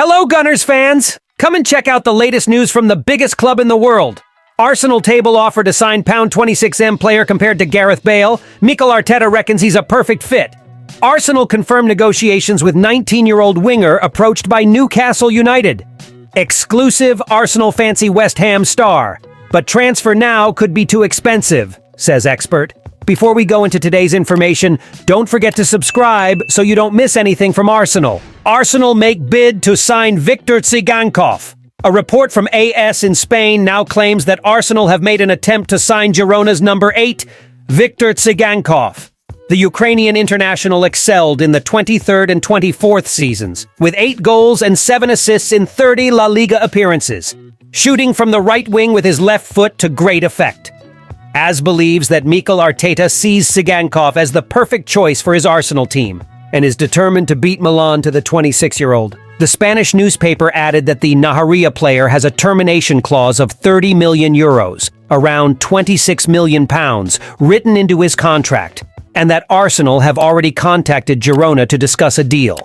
Hello, Gunners fans! Come and check out the latest news from the biggest club in the world. Arsenal table offer to sign £26M player compared to Gareth Bale. Mikel Arteta reckons he's a perfect fit. Arsenal confirmed negotiations with 19-year-old winger approached by Newcastle United. Exclusive Arsenal fancy West Ham star. But transfer now could be too expensive, says expert. Before we go into today's information, don't forget to subscribe so you don't miss anything from Arsenal. Arsenal make bid to sign Victor Tsygankov. A report from AS in Spain now claims that Arsenal have made an attempt to sign Girona's number 8, Victor Tsygankov. The Ukrainian international excelled in the 23rd and 24th seasons, with 8 goals and 7 assists in 30 La Liga appearances, shooting from the right wing with his left foot to great effect. AS believes that Mikel Arteta sees Tsygankov as the perfect choice for his Arsenal team, and is determined to beat Milan to the 26-year-old. The Spanish newspaper added that the Naharia player has a termination clause of €30 million, around £26 million, written into his contract, and that Arsenal have already contacted Girona to discuss a deal.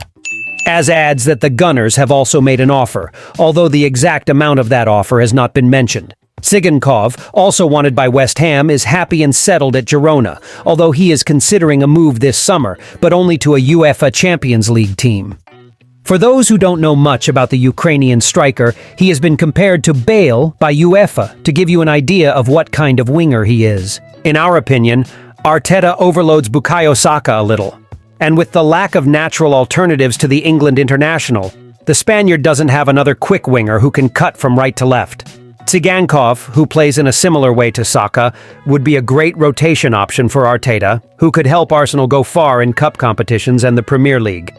AS adds that the Gunners have also made an offer, although the exact amount of that offer has not been mentioned. Tsygankov, also wanted by West Ham, is happy and settled at Girona, although he is considering a move this summer, but only to a UEFA Champions League team. For those who don't know much about the Ukrainian striker, he has been compared to Bale by UEFA to give you an idea of what kind of winger he is. In our opinion, Arteta overloads Bukayo Saka a little. And with the lack of natural alternatives to the England international, the Spaniard doesn't have another quick winger who can cut from right to left. Tsygankov, who plays in a similar way to Saka, would be a great rotation option for Arteta, who could help Arsenal go far in cup competitions and the Premier League.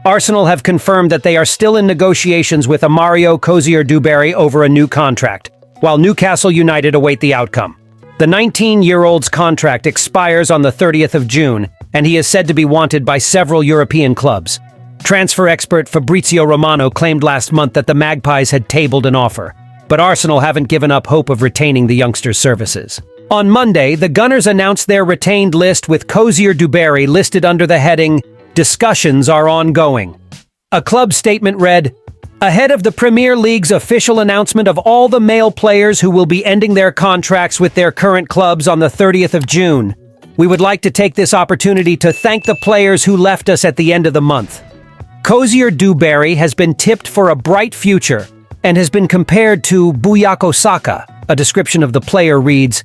Arsenal have confirmed that they are still in negotiations with Amario Cozier-Duberry over a new contract, while Newcastle United await the outcome. The 19-year-old's contract expires on the 30th of June, and he is said to be wanted by several European clubs. Transfer expert Fabrizio Romano claimed last month that the Magpies had tabled an offer, but Arsenal haven't given up hope of retaining the youngster's services. On Monday, the Gunners announced their retained list with Cozier-Duberry listed under the heading, "Discussions are ongoing." A club statement read, "Ahead of the Premier League's official announcement of all the male players who will be ending their contracts with their current clubs on the 30th of June, we would like to take this opportunity to thank the players who left us at the end of the month." Cozier-Duberry has been tipped for a bright future and has been compared to Bukayo Saka. A description of the player reads,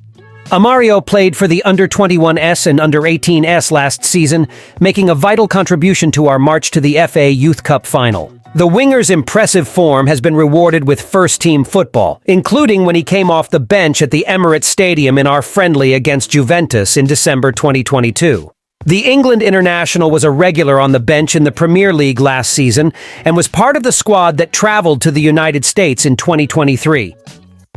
"Amario played for the under-21s and under-18s last season, making a vital contribution to our march to the FA Youth Cup final. The winger's impressive form has been rewarded with first-team football, including when he came off the bench at the Emirates Stadium in our friendly against Juventus in December 2022. The England international was a regular on the bench in the Premier League last season and was part of the squad that traveled to the United States in 2023.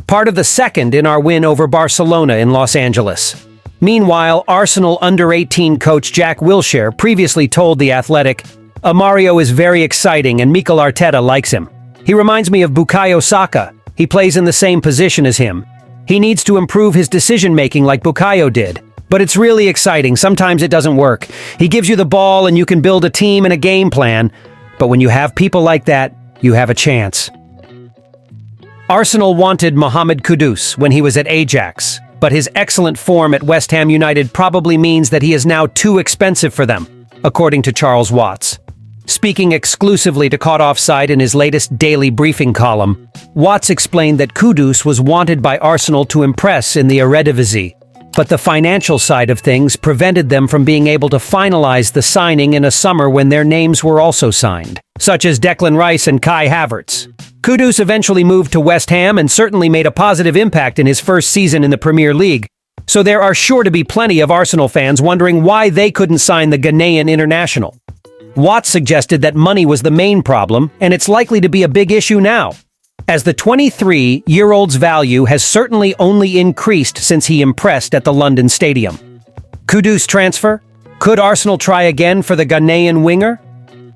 Part of the second in our win over Barcelona in Los Angeles. Meanwhile, Arsenal under-18 coach Jack Wilshere previously told The Athletic, "Amario is very exciting and Mikel Arteta likes him. He reminds me of Bukayo Saka. He plays in the same position as him. He needs to improve his decision-making like Bukayo did. But it's really exciting. Sometimes it doesn't work. He gives you the ball and you can build a team and a game plan. But when you have people like that, you have a chance." Arsenal wanted Mohammed Kudus when he was at Ajax, but his excellent form at West Ham United probably means that he is now too expensive for them, according to Charles Watts. Speaking exclusively to Caught Offside in his latest daily briefing column, Watts explained that Kudus was wanted by Arsenal to impress in the Eredivisie, but the financial side of things prevented them from being able to finalize the signing in a summer when their names were also signed, such as Declan Rice and Kai Havertz. Kudus eventually moved to West Ham and certainly made a positive impact in his first season in the Premier League, so there are sure to be plenty of Arsenal fans wondering why they couldn't sign the Ghanaian international. Watts suggested that money was the main problem, and it's likely to be a big issue now, as the 23-year-old's value has certainly only increased since he impressed at the London Stadium. Kudus transfer? Could Arsenal try again for the Ghanaian winger?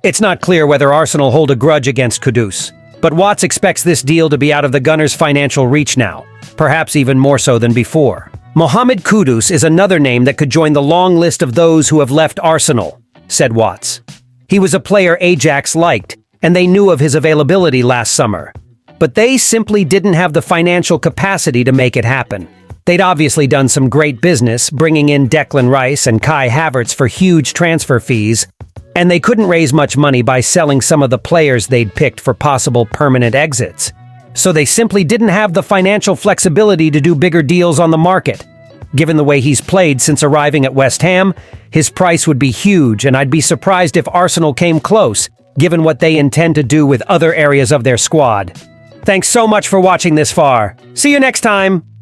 It's not clear whether Arsenal hold a grudge against Kudus, but Watts expects this deal to be out of the Gunners' financial reach now, perhaps even more so than before. Mohammed Kudus is another name that could join the long list of those who have left Arsenal, said Watts. He was a player Ajax liked, and they knew of his availability last summer. But they simply didn't have the financial capacity to make it happen. They'd obviously done some great business, bringing in Declan Rice and Kai Havertz for huge transfer fees, and they couldn't raise much money by selling some of the players they'd picked for possible permanent exits. So they simply didn't have the financial flexibility to do bigger deals on the market. Given the way he's played since arriving at West Ham, his price would be huge, and I'd be surprised if Arsenal came close, given what they intend to do with other areas of their squad. Thanks so much for watching this far. See you next time!